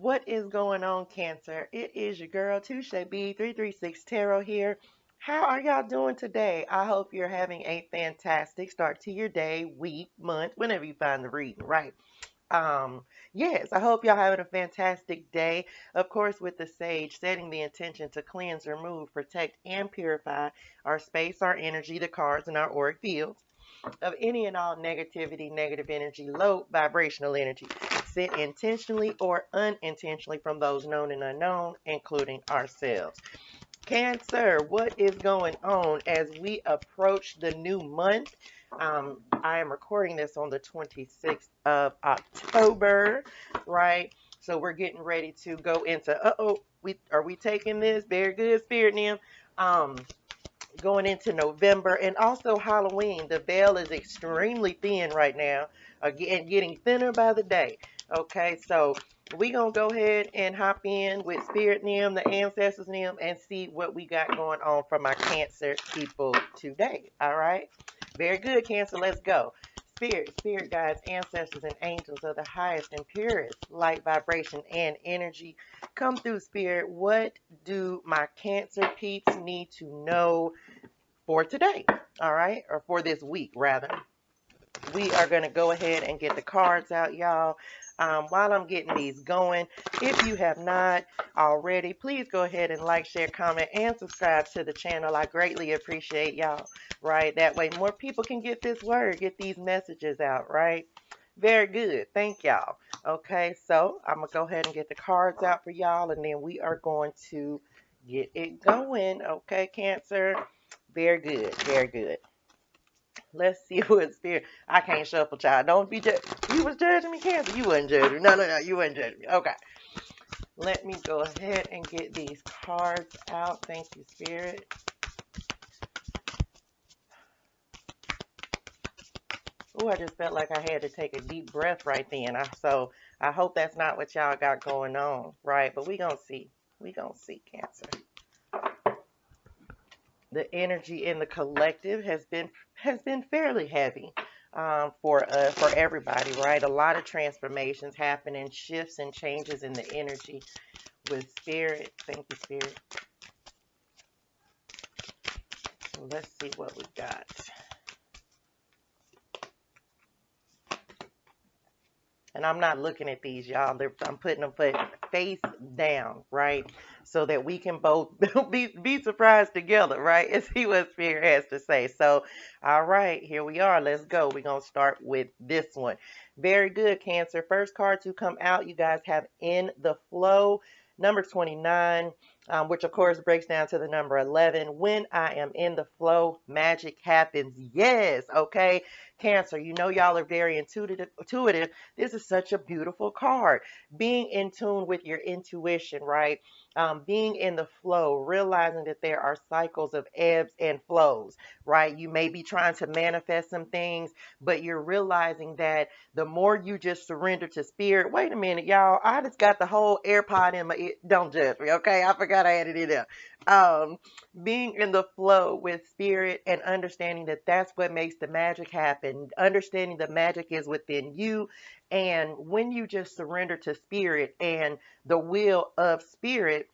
What is going on, Cancer? It is your girl, ToShae B336 Tarot here. How are y'all doing today? I hope you're having a fantastic start to your day, week, month, whenever you find the reading, right? Um, yes, I hope y'all having a fantastic day. Of course, with the sage, setting the intention to cleanse, remove, protect, and purify our space, our energy, the cards, and our auric fields of any and all negativity, negative energy, low vibrational energy, sent intentionally or unintentionally from those known and unknown, including ourselves. Cancer, what is going on as we approach the new month? I am recording this on the 26th of October, right? So we're getting ready to go into, are we taking this? Very good, Spirit Nem. Going into November and also Halloween. The veil is extremely thin right now, again, getting thinner by the day. Okay, so we're going to go ahead and hop in with Spirit Nem, the Ancestors Nem, and see what we got going on from our Cancer people today. All right, very good, Cancer. Let's go. Spirit guides, ancestors, and angels of the highest and purest light, vibration, and energy. Come through, Spirit. What do my Cancer peeps need to know for today? All right, or for this week, rather. We are going to go ahead and get the cards out, y'all. While I'm getting these going, if you have not already, please go ahead and like, share, comment, and subscribe to the channel. I greatly appreciate y'all, right? That way more people can get this word, get these messages out, right? Very good. Thank y'all. Okay, so I'm going to go ahead and get the cards out for y'all, and then we are going to get it going. Okay, Cancer? Very good. Very good. Let's see what Spirit. I can't shuffle, child. Don't be judged. You was judging me, Cancer. You wasn't judging me. No. You wasn't judging me. Okay. Let me go ahead and get these cards out. Thank you, Spirit. Oh, I just felt like I had to take a deep breath right then. So I hope that's not what y'all got going on, right? But we gonna see. We gonna see, Cancer. The energy in the collective has been fairly heavy for everybody, right? A lot of transformations happening, shifts and changes in the energy with Spirit. Thank you, Spirit. Let's see what we got. And I'm not looking at these, y'all. I'm putting them face down, right? So that we can both be surprised together, right? And see what Spirit has to say. So, all right, here we are. Let's go. We're going to start with this one. Very good, Cancer. First card to come out, you guys have In the Flow, number 29. Which of course breaks down to the number 11. When I am in the flow, magic happens. Yes, okay. Cancer, you know y'all are very intuitive. This is such a beautiful card. Being in tune with your intuition, right? Being in the flow, realizing that there are cycles of ebbs and flows, right? You may be trying to manifest some things, but you're realizing that the more you just surrender to Spirit. Wait a minute, y'all. I just got the whole AirPod in my ear. Don't judge me, okay? I forgot I had it in there. Being in the flow with Spirit and understanding that that's what makes the magic happen. Understanding the magic is within you. And when you just surrender to Spirit and the will of Spirit,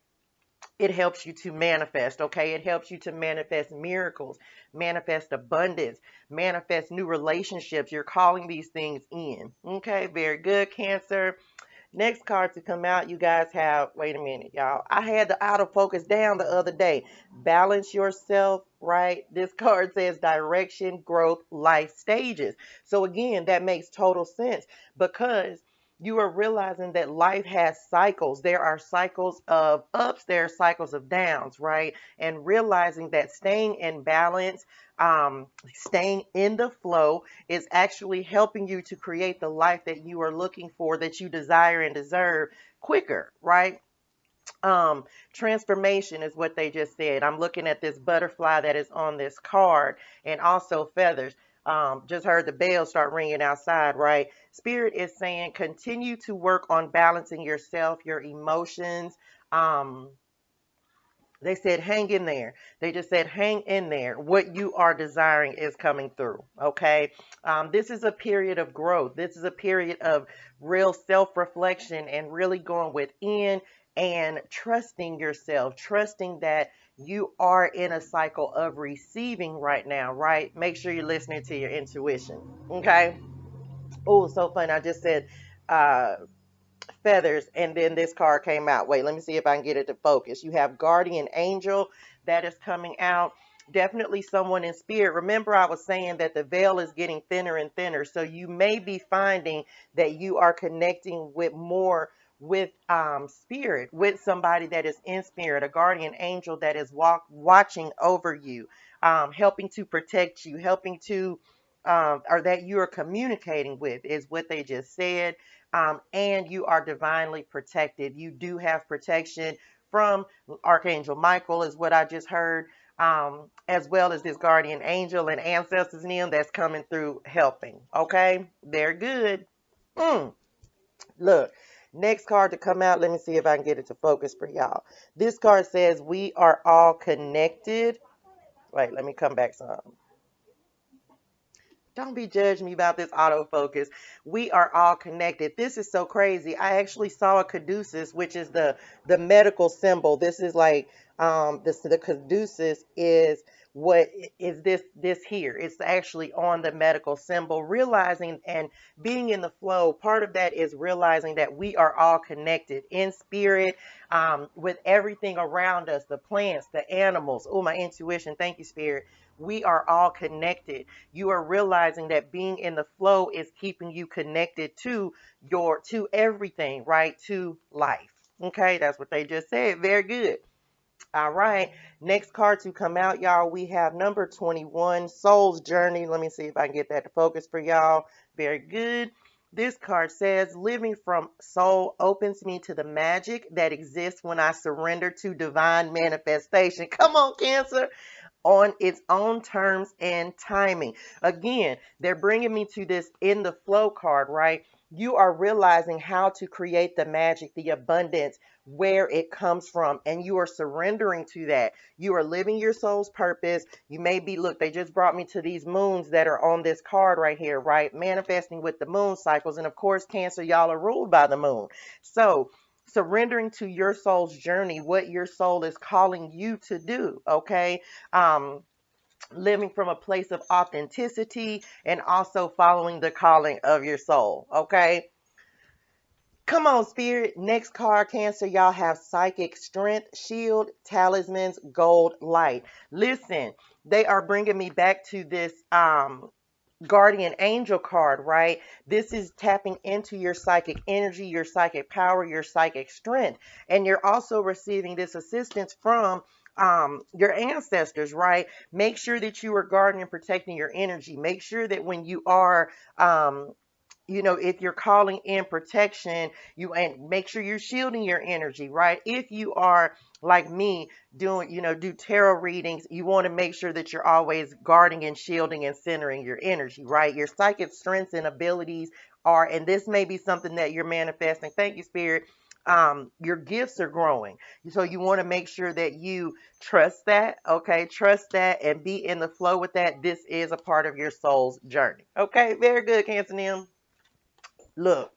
it helps you to manifest, okay? It helps you to manifest miracles, manifest abundance, manifest new relationships. You're calling these things in, okay? Very good, Cancer. Next card to come out, you guys have, wait a minute, y'all. I had the autofocus down the other day. Balance yourself, right? This card says direction, growth, life stages. So again, that makes total sense because you are realizing that life has cycles. There are cycles of ups, there are cycles of downs, right? And realizing that staying in balance, staying in the flow is actually helping you to create the life that you are looking for, that you desire and deserve quicker, right? Transformation is what they just said. I'm looking at this butterfly that is on this card and also feathers. Just heard the bell start ringing outside, right? Spirit is saying continue to work on balancing yourself, your emotions, They said, hang in there. They just said, hang in there. What you are desiring is coming through. Okay. This is a period of growth. This is a period of real self reflection and really going within and trusting yourself, trusting that you are in a cycle of receiving right now, right? Make sure you're listening to your intuition. Okay. Oh, so funny. I just said, uh, feathers, and then this card came out. Wait, let me see if I can get it to focus. You have guardian angel that is coming out. Definitely someone in spirit. Remember, I was saying that the veil is getting thinner and thinner, so you may be finding that you are connecting with more with spirit, with somebody that is in spirit, a guardian angel that is watching over you, helping to protect you, helping to or that you are communicating with, is what they just said. And you are divinely protected. You do have protection from Archangel Michael, is what I just heard, as well as this guardian angel and Ancestors Nem that's coming through helping. Okay, they're good. Mm. Look, next card to come out. Let me see if I can get it to focus for y'all. This card says we are all connected. Wait, let me come back some. Don't be judging me about this autofocus. We are all connected. This is so crazy. I actually saw a caduceus, which is the medical symbol. This is like the caduceus is what is this here. It's actually on the medical symbol. Realizing and being in the flow. Part of that is realizing that we are all connected in spirit, with everything around us, the plants, the animals. Oh, my intuition. Thank you, spirit. We are all connected. You are realizing that being in the flow is keeping you connected to everything, right? To life. Okay, that's what they just said. Very good. All right. Next card to come out, y'all. We have number 21, Soul's Journey. Let me see if I can get that to focus for y'all. Very good. This card says, living from soul opens me to the magic that exists when I surrender to divine manifestation. Come on, Cancer, on its own terms and timing. Again, they're bringing me to this in the flow card, right? You are realizing how to create the magic, the abundance, where it comes from, and you are surrendering to that. You are living your soul's purpose. You may be, look, they just brought me to these moons that are on this card right here, right? Manifesting with the moon cycles. And of course, Cancer, y'all are ruled by the moon. So, surrendering to your soul's journey, what your soul is calling you to do, okay? um, Living from a place of authenticity and also following the calling of your soul. Okay. Come on, spirit. Next card, Cancer. Y'all have psychic strength, shield, talismans, gold, light. Listen, they are bringing me back to this guardian angel card, right? This is tapping into your psychic energy, your psychic power, your psychic strength. And you're also receiving this assistance from your ancestors, right? Make sure that you are guarding and protecting your energy. Make sure that when you are if you're calling in protection, you and make sure you're shielding your energy, right? If you are like me doing, do tarot readings, you want to make sure that you're always guarding and shielding and centering your energy, right? Your psychic strengths and abilities are, and this may be something that you're manifesting. Thank you, Spirit. Your gifts are growing. So you want to make sure that you trust that, okay? Trust that and be in the flow with that. This is a part of your soul's journey. Okay, very good, Cancer Nem. Look,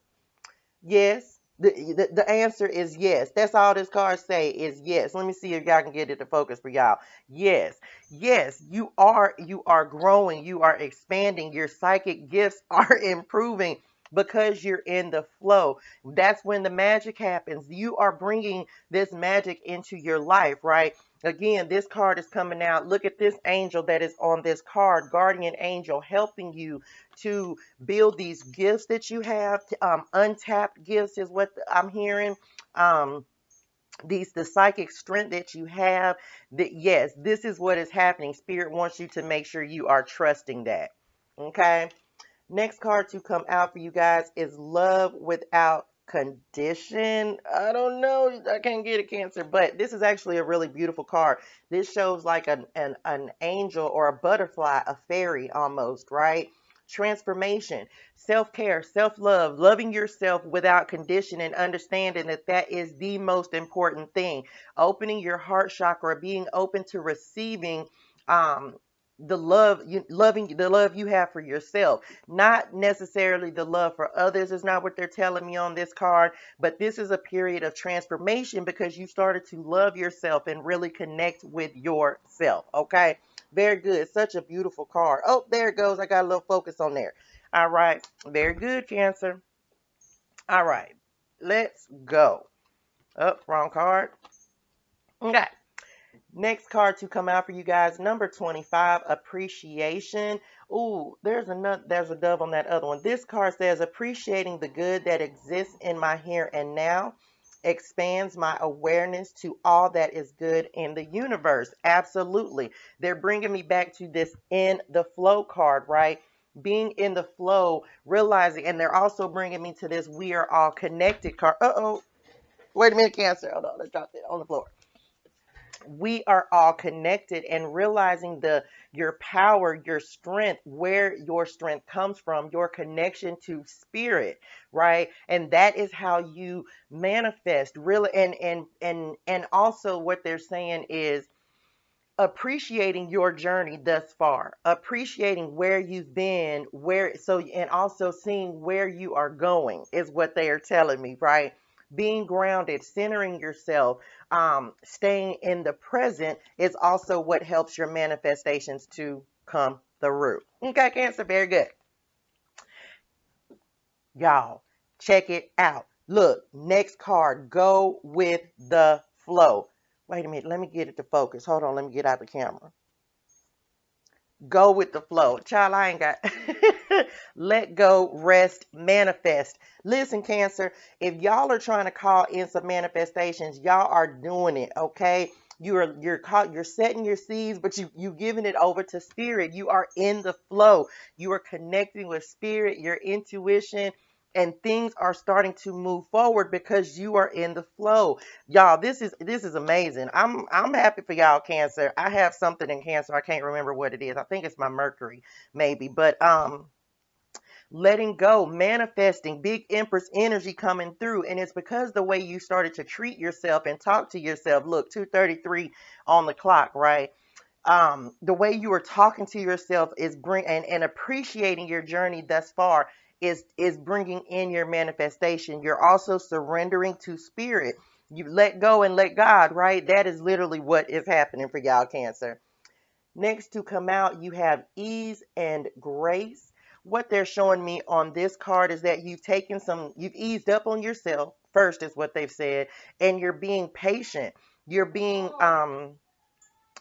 yes. The answer is yes. That's all this card say is yes. Let me see if y'all can get it to focus for y'all. Yes. Yes, you are growing, you are expanding, your psychic gifts are improving because you're in the flow. That's when the magic happens. You are bringing this magic into your life, right? Again, this card is coming out. Look at this angel that is on this card, guardian angel, helping you to build these gifts that you have. Untapped gifts is what I'm hearing. The psychic strength that you have. That yes, this is what is happening. Spirit wants you to make sure you are trusting that. Okay. Next card to come out for you guys is Love Without Condition. I don't know. I can't get a Cancer, but this is actually a really beautiful card. This shows like an angel or a butterfly, a fairy almost, right? transformation, self-care, self-love, loving yourself without condition, and understanding that that is the most important thing. Opening your heart chakra, being open to receiving um the love you loving the love you have for yourself, not necessarily the love for others is not what they're telling me on this card, but this is a period of transformation because you started to love yourself and really connect with yourself. Okay, very good. Such a beautiful card. Oh, there it goes. I got a little focus on there. All right, very good, Cancer. All right, let's go. Up, wrong card. Okay. Next card to come out for you guys, number 25, appreciation. Ooh, there's a dove on that other one. This card says appreciating the good that exists in my here and now expands my awareness to all that is good in the universe. Absolutely. They're bringing me back to this in the flow card, right? Being in the flow, realizing, and they're also bringing me to this we are all connected card. Uh-oh. Wait a minute, Cancer. Hold on, I dropped it on the floor. We are all connected, and realizing the your power, your strength, where your strength comes from, your connection to spirit, right? And that is how you manifest really. And also what they're saying is appreciating your journey thus far, appreciating where you've been, and also seeing where you are going is what they are telling me, right? Being grounded, centering yourself, staying in the present is also what helps your manifestations to come through. Okay, Cancer, very good. Y'all, check it out. Look, next card, go with the flow. Wait a minute, let me get it to focus. Hold on, let me get out the camera. Go with the flow. Child, I ain't got let go, rest, manifest. Listen, Cancer, if y'all are trying to call in some manifestations, y'all are doing it, okay? You're setting your seeds, but you giving it over to spirit. You are in the flow. You are connecting with spirit, your intuition, and things are starting to move forward because you are in the flow. Y'all, this is amazing. I'm happy for y'all, Cancer. I have something in Cancer. I can't remember what it is. I think it's my Mercury, maybe. But letting go, manifesting, big Empress energy coming through. And it's because the way you started to treat yourself and talk to yourself. Look, 2:33 on the clock, right? The way you are talking to yourself is and appreciating your journey thus far is bringing in your manifestation. You're also surrendering to spirit. You let go and let God, right? That is literally what is happening for y'all, Cancer. Next to come out, you have ease and grace. What they're showing me on this card is that you've eased up on yourself first, is what they've said, and you're being patient. You're being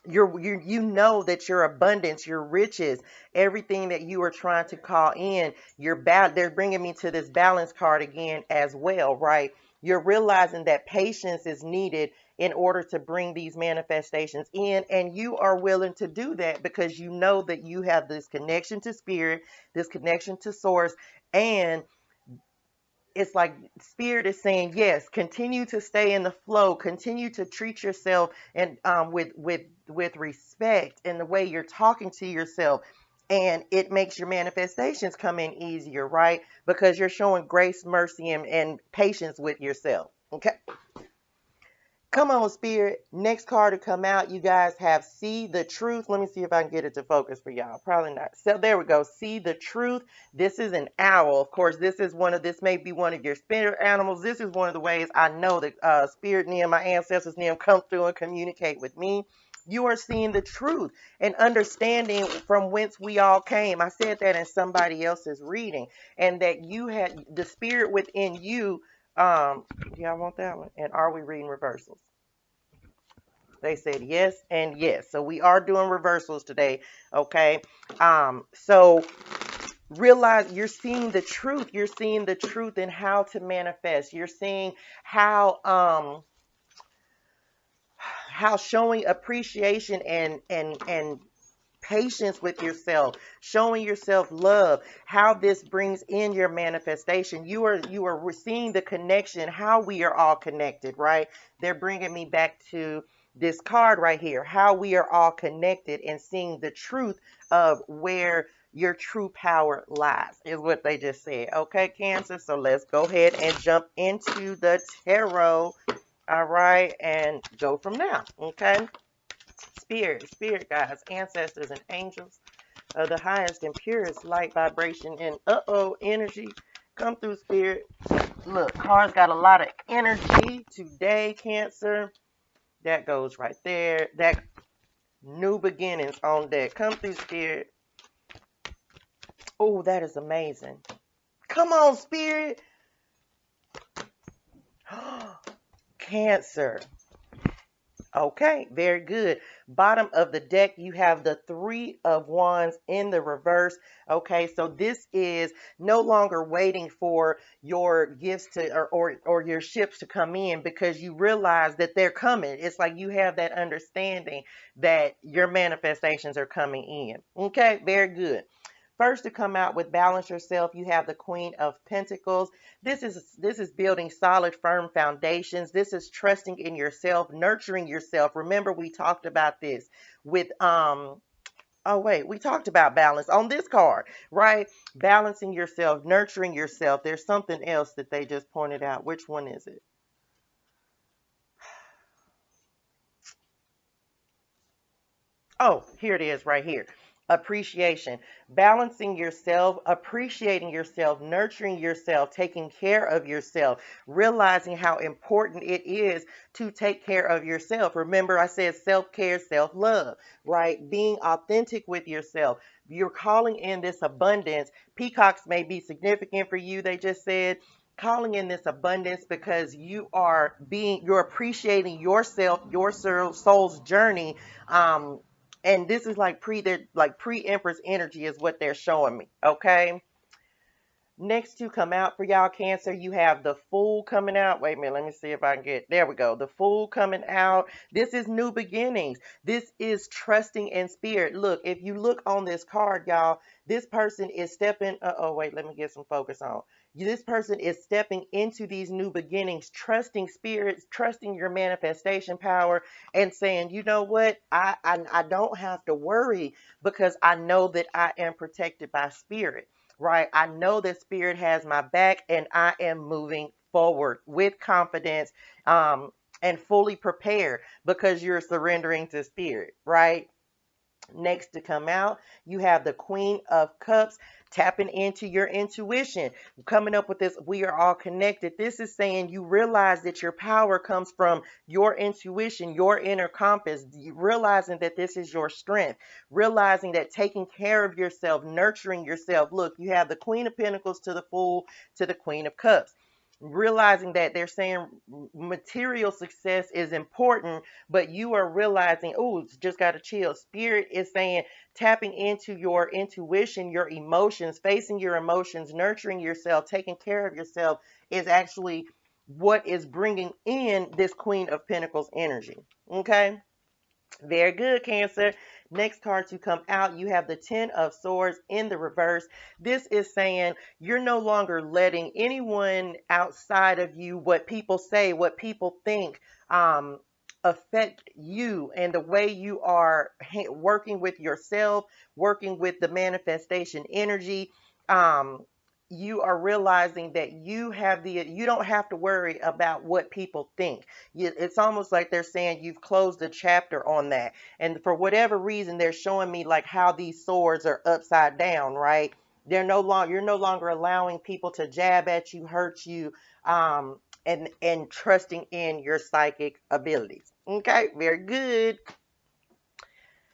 you know that your abundance, your riches, everything that you are trying to call in, they're bringing me to this balance card again as well, right? You're realizing that patience is needed in order to bring these manifestations in, and you are willing to do that because you know that you have this connection to spirit, this connection to source, and it's like spirit is saying yes, continue to stay in the flow, continue to treat yourself and with respect in the way you're talking to yourself, and it makes your manifestations come in easier, right? Because you're showing grace, mercy, and patience with yourself. Okay, come on, Spirit. Next card to come out, you guys have See the Truth. Let me see if I can get it to focus for y'all. Probably not. So there we go. See the Truth. This is an owl. Of course, this may be one of your spirit animals. This is one of the ways I know that Spirit Nem, my ancestors Nem, come through and communicate with me. You are seeing the truth and understanding from whence we all came. I said that in somebody else's reading, and that you had the spirit within you. Y'all want that one? And are we reading reversals? They said yes and yes. So we are doing reversals today. Okay. So realize you're seeing the truth. You're seeing the truth in how to manifest. You're seeing how showing appreciation and patience with yourself, showing yourself love, how this brings in your manifestation. You are seeing the connection, how we are all connected, right? They're bringing me back to this card right here, how we are all connected, and seeing the truth of where your true power lies, is what they just said. Okay, Cancer, so let's go ahead and jump into the tarot. All right, and go from now. Okay, spirit guides, ancestors, and angels of the highest and purest light vibration and energy. Come through, spirit. Look, cards got a lot of energy today, Cancer. That goes right there. That new beginnings on deck. Come through, spirit. Oh, that is amazing. Come on, spirit. Cancer. Okay, very good. Bottom of the deck, you have the Three of Wands in the reverse. Okay, so this is no longer waiting for your gifts to or your ships to come in, because you realize that they're coming. It's like you have that understanding that your manifestations are coming in. Okay, very good. First to come out with balance yourself, you have the Queen of Pentacles. This is building solid, firm foundations. This is trusting in yourself, nurturing yourself. Remember, we talked about this with oh wait, we talked about balance on this card, right? Balancing yourself, nurturing yourself. There's something else that they just pointed out. Which one is it? Oh, here it is right here. Appreciation, balancing yourself, appreciating yourself, nurturing yourself, taking care of yourself, realizing how important it is to take care of yourself. Remember, I said self-care, self-love, right? Being authentic with yourself. You're calling in this abundance. Peacocks may be significant for you, they just said. Calling in this abundance because you're appreciating yourself, your soul's journey. And this is like pre-empress energy is what they're showing me. Okay. Next to come out for y'all, Cancer, you have the Fool coming out. Wait a minute, let me see if I can get, there we go. The Fool coming out. This is new beginnings. This is trusting in spirit. Look, if you look on this card, y'all, this person is stepping, wait, let me get some focus on. This person is stepping into these new beginnings, trusting spirits, trusting your manifestation power, and saying, you know what, I don't have to worry because I know that I am protected by spirit. Right? I know that spirit has my back and I am moving forward with confidence and fully prepared because you're surrendering to spirit, right? Next to come out, you have the Queen of Cups, tapping into your intuition, coming up with this. We are all connected. This is saying you realize that your power comes from your intuition, your inner compass, realizing that this is your strength, realizing that taking care of yourself, nurturing yourself. Look, you have the Queen of Pentacles to the Fool to the Queen of Cups. Realizing that they're saying material success is important, but you are realizing, oh, just got to chill. Spirit is saying tapping into your intuition, your emotions, facing your emotions, nurturing yourself, taking care of yourself is actually what is bringing in this Queen of Pentacles energy. Okay. Very good, Cancer. Next card to come out, you have the Ten of Swords in the reverse. This is saying you're no longer letting anyone outside of you, what people say, what people think, affect you and the way you are working with yourself, working with the manifestation energy. You are realizing that you don't have to worry about what people think. It's almost like they're saying you've closed a chapter on that. And for whatever reason, they're showing me like how these swords are upside down, right? You're no longer allowing people to jab at you, hurt you, and trusting in your psychic abilities. Okay, very good.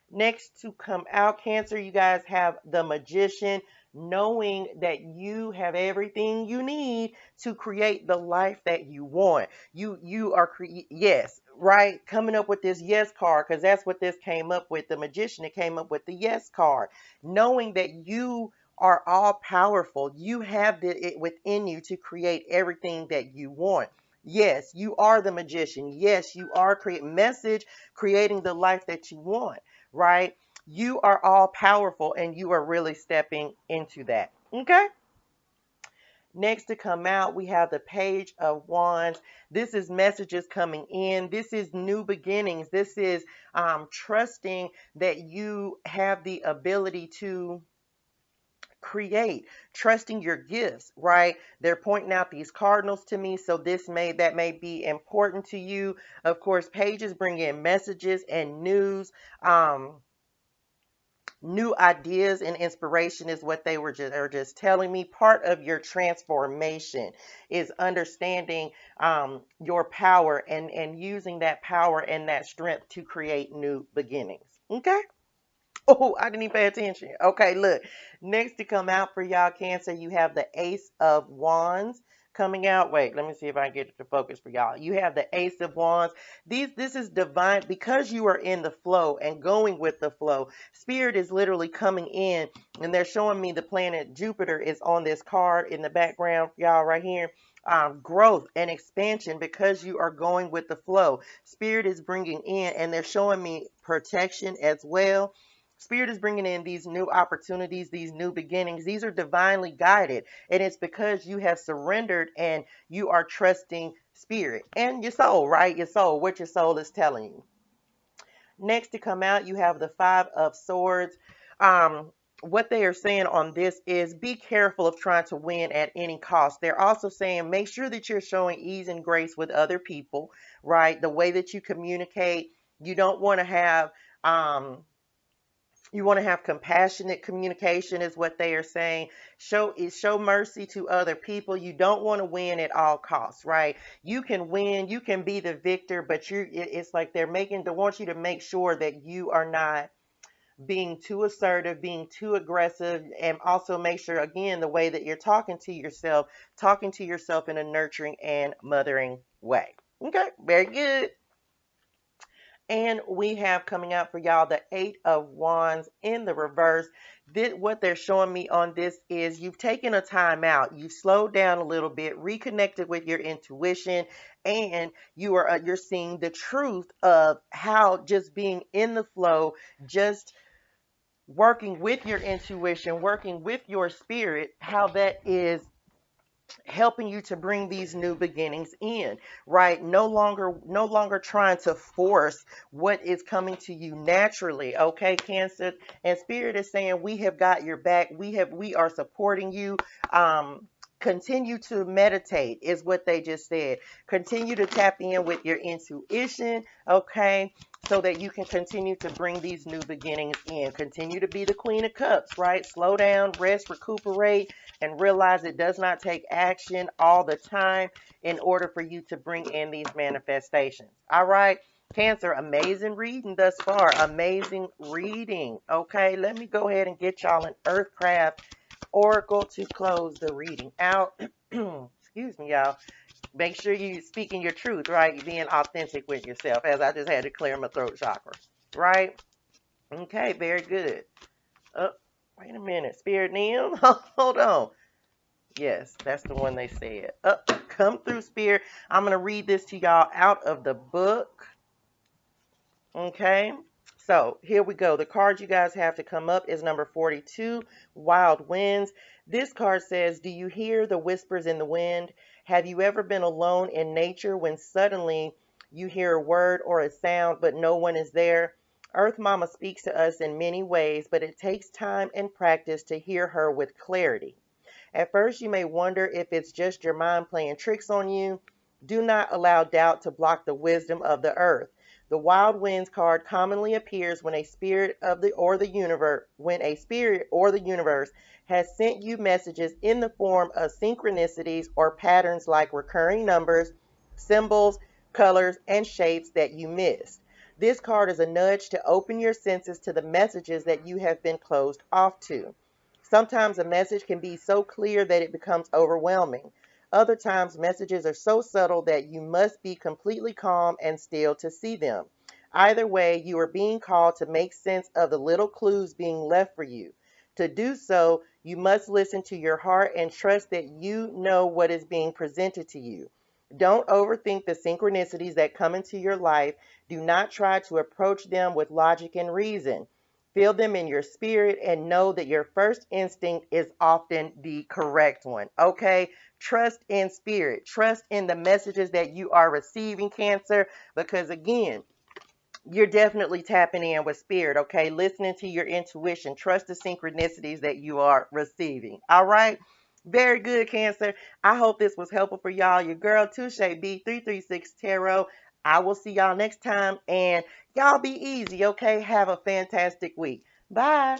Next to come out, Cancer, you guys have the Magician, knowing that you have everything you need to create the life that you want. You are yes, right? Coming up with this yes card, because that's what this came up with. The Magician, it came up with the yes card. Knowing that you are all powerful. You have it within you to create everything that you want. Yes, you are the magician. Yes, you are creating the life that you want, right? You are all powerful and you are really stepping into that. Okay. Next to come out, we have the Page of Wands. This is messages coming in. This is new beginnings. This is trusting that you have the ability to create, trusting your gifts, right? They're pointing out these cardinals to me, so that may be important to you. Of course, pages bring in messages and news. New ideas and inspiration is what they are just telling me. Part of your transformation is understanding your power and using that power and that strength to create new beginnings. Okay. Oh, I didn't even pay attention. Okay, look. Next to come out for y'all, Cancer, you have the Ace of Wands coming out. Wait, let me see if I can get it to focus for y'all. You have the Ace of Wands. This is divine because you are in the flow and going with the flow. Spirit is literally coming in, and they're showing me the planet Jupiter is on this card in the background, y'all, right here. Growth and expansion because you are going with the flow. Spirit is bringing in, and they're showing me protection as well. Spirit is bringing in these new opportunities, these new beginnings. These are divinely guided. And it's because you have surrendered and you are trusting Spirit and your soul, right? Your soul, what your soul is telling you. Next to come out, you have the Five of Swords. What they are saying on this is be careful of trying to win at any cost. They're also saying make sure that you're showing ease and grace with other people, right? The way that you communicate, you don't want to have you want to have compassionate communication is what they are saying. Show mercy to other people. You don't want to win at all costs, right? You can win, you can be the victor, but it's like they want you to make sure that you are not being too assertive, being too aggressive, and also make sure again the way that you're talking to yourself in a nurturing and mothering way. Okay, very good. And we have coming out for y'all the Eight of Wands in the reverse. What they're showing me on this is you've taken a time out. You've slowed down a little bit, reconnected with your intuition, and you're seeing the truth of how just being in the flow, just working with your intuition, working with your spirit, how that is helping you to bring these new beginnings in, right? No longer trying to force what is coming to you naturally. Okay, Cancer. And Spirit is saying we have got your back. We are supporting you. Continue to meditate is what they just said. Continue to tap in with your intuition, okay, so that you can continue to bring these new beginnings in. Continue to be the Queen of Cups, right? Slow down, rest, recuperate, and realize it does not take action all the time in order for you to bring in these manifestations. All right, Cancer, amazing reading thus far. Amazing reading. Okay, let me go ahead and get y'all an Earthcraft Oracle to close the reading out. Excuse me, y'all. Make sure you speaking your truth, right? You're being authentic with yourself, as I just had to clear my throat chakra, right? Okay, very good. Wait a minute, Spirit Nem, hold on. Yes, that's the one they said. Come through, Spirit. I'm going to read this to y'all out of the book. Okay, so here we go. The card you guys have to come up is number 42, Wild Winds. This card says, do you hear the whispers in the wind? Have you ever been alone in nature when suddenly you hear a word or a sound, but no one is there? Earth Mama speaks to us in many ways, but it takes time and practice to hear her with clarity. At first, you may wonder if it's just your mind playing tricks on you. Do not allow doubt to block the wisdom of the earth. The Wild Winds card commonly appears when a spirit or the universe has sent you messages in the form of synchronicities or patterns like recurring numbers, symbols, colors, and shapes that you missed. This card is a nudge to open your senses to the messages that you have been closed off to. Sometimes a message can be so clear that it becomes overwhelming. Other times, messages are so subtle that you must be completely calm and still to see them. Either way, you are being called to make sense of the little clues being left for you. To do so, you must listen to your heart and trust that you know what is being presented to you. Don't overthink the synchronicities that come into your life. Do not try to approach them with logic and reason. Feel them in your spirit and know that your first instinct is often the correct one. Okay? Trust in spirit. Trust in the messages that you are receiving, Cancer, because again, you're definitely tapping in with spirit, okay? Listening to your intuition. Trust the synchronicities that you are receiving. All right? Very good, Cancer. I hope this was helpful for y'all. Your girl, ToShae B336 Tarot. I will see y'all next time. And y'all be easy, okay? Have a fantastic week. Bye.